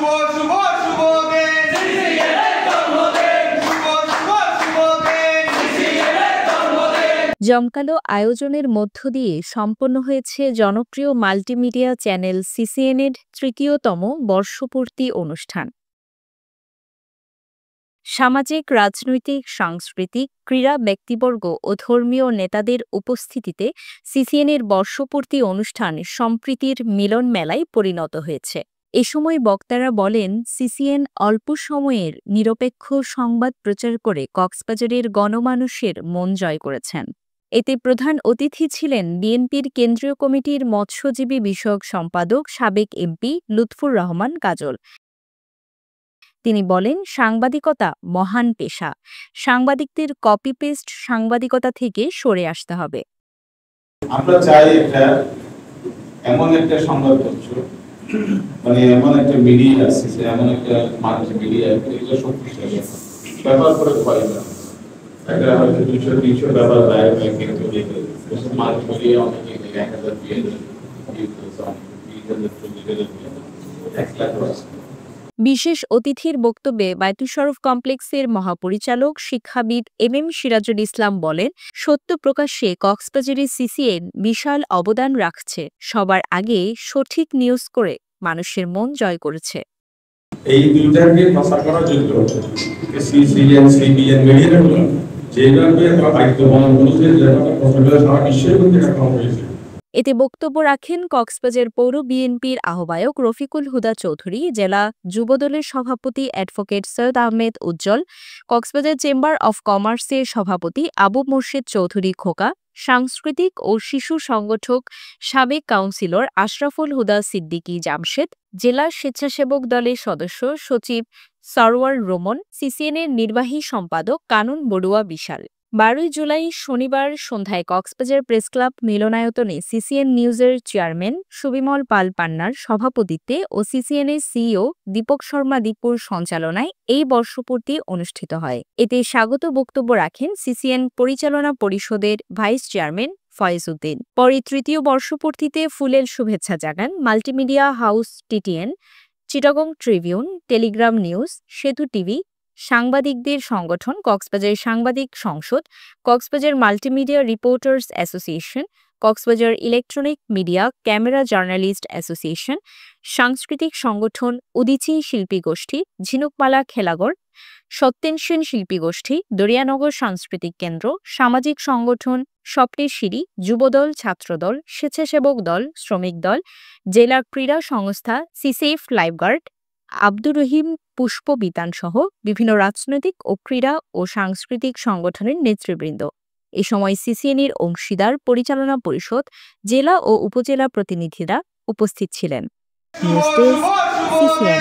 শুভ শুভ শুভ দিন সিসিএনের জন্মদিন শুভ শুভ শুভ দিন সিসিএনের জন্মদিন। জমকালো আয়োজনের মধ্য দিয়ে সম্পন্ন হয়েছে জনপ্রিয় মাল্টিমিডিয়া চ্যানেল সিসিএনের তৃতীয়তম বর্ষপূর্তি অনুষ্ঠান। সামাজিক, রাজনৈতিক, সাংস্কৃতিক, ক্রীড়া ব্যক্তিবর্গ ও ধর্মীয় নেতাদের উপস্থিতিতে সিসিএনের বর্ষপূর্তি অনুষ্ঠান সম্প্রীতির মিলন মেলায় পরিণত হয়েছে। এ সময় বক্তারা বলেন, সিসিএন অল্প সময়ের নিরপেক্ষ সংবাদ প্রচার করে কক্সবাজারের গণমানুষের মন জয় করেছেন। এতে প্রধান অতিথি ছিলেন বিএনপির কেন্দ্রীয় কমিটির মৎস্যজীবী বিষয়ক সম্পাদক সাবেক এমপি লুৎফুর রহমান কাজল। তিনি বলেন, সাংবাদিকতা মহান পেশা, সাংবাদিকদের কপি পেস্ট সাংবাদিকতা থেকে সরে আসতে হবে। আমরা চাই এমন একটা সংবাদপত্র, মানে এমন একটা মিডিয়া আছে, এমন একটা মাল্টি মিডিয়া, এটা শক্তিশালী ব্যবহার করে পাইবা একটা হয়তো 200-300 ব্যবহার বাইরে কিন্তু মাল্টি মিডিয়া অনেক 1000-2000 বিশেষ অতিথির বক্তব্যে বায়তুল শরফ কমপ্লেক্সের মহাপরিচালক শিক্ষাবিদ এম সিরাজুল ইসলাম বলেন, সত্য প্রকাশ্যে কক্সবাজারের সিসিএন বিশাল অবদান রাখছে। সবার আগে সঠিক নিউজ করে মানুষের মন জয় করেছে। এই দুইটাকে প্রচার করার জন্য সিসিএন সিবিএন মিডিয়াগুলো যেভাবে দায়িত্ব পালন করেছে, যেভাবে প্রচার করে সারা বিশ্বের মধ্যে রাখা হয়েছে। এতে বক্তব্য রাখেন কক্সবাজার পৌর বিএনপির আহ্বায়ক রফিকুল হুদা চৌধুরী, জেলা যুবদলের সভাপতি advocate Syed Ahmed Ujjwal, Cox's Bazar chamber of কমার্সের সভাপতি আবু মুর্শিদ চৌধুরী খোকা, সাংস্কৃতিক ও শিশু সংগঠক সাবেক কাউন্সিলর আশরাফুল হুদা সিদ্দিকী জামশেদ, জেলা স্বেচ্ছাসেবক দলের সদস্য সচিব সরওয়ার রোমন, সিসিএনের নির্বাহী সম্পাদক কানুন বড়ুয়া বিশাল। 12 জুলাই শনিবার সন্ধ্যায় কক্সবাজার প্রেসক্লাব মিলনায়তনে সিসিএন নিউজের চেয়ারম্যান সুবিমল পাল পান্নার সভাপতিত্বে ও সিসিএনের সিইও দীপক শর্মা দীপুর সঞ্চালনায় এই বর্ষপূর্তি অনুষ্ঠিত হয়। এতে স্বাগত বক্তব্য রাখেন সিসিএন পরিচালনা পরিষদের ভাইস চেয়ারম্যান ফয়েজ উদ্দিন। পরে তৃতীয় বর্ষপূর্তিতে ফুলেল শুভেচ্ছা জানান multimedia house TTN, Chittagong Tribune, Telegram news, সেতু টিভি, সাংবাদিকদের সংগঠন কক্সবাজার সাংবাদিক সংসদ, Cox's Bazar multimedia reporters association, Cox's Bazar electronic media camera journalist association, সাংস্কৃতিক সংগঠন উদীচী শিল্পী গোষ্ঠী, ঝিনুকমালা খেলাঘর, সত্যেন সেন শিল্পী গোষ্ঠী, দরিয়ানগর সাংস্কৃতিক কেন্দ্র, সামাজিক সংগঠন স্বপ্নের সিঁড়ি, যুবদল, ছাত্রদল, স্বেচ্ছাসেবক দল, শ্রমিক দল, জেলা ক্রীড়া সংস্থা সিসেফ লাইফগার্ড, আব্দুর রহিম পুষ্প বিতান সহ বিভিন্ন রাজনৈতিক ও ক্রীড়া ও সাংস্কৃতিক সংগঠনের নেতৃবৃন্দ। এ সময় সিসিএনের অংশীদার পরিচালনা পরিষদ, জেলা ও উপজেলা প্রতিনিধিরা উপস্থিত ছিলেন। News desk, CCN.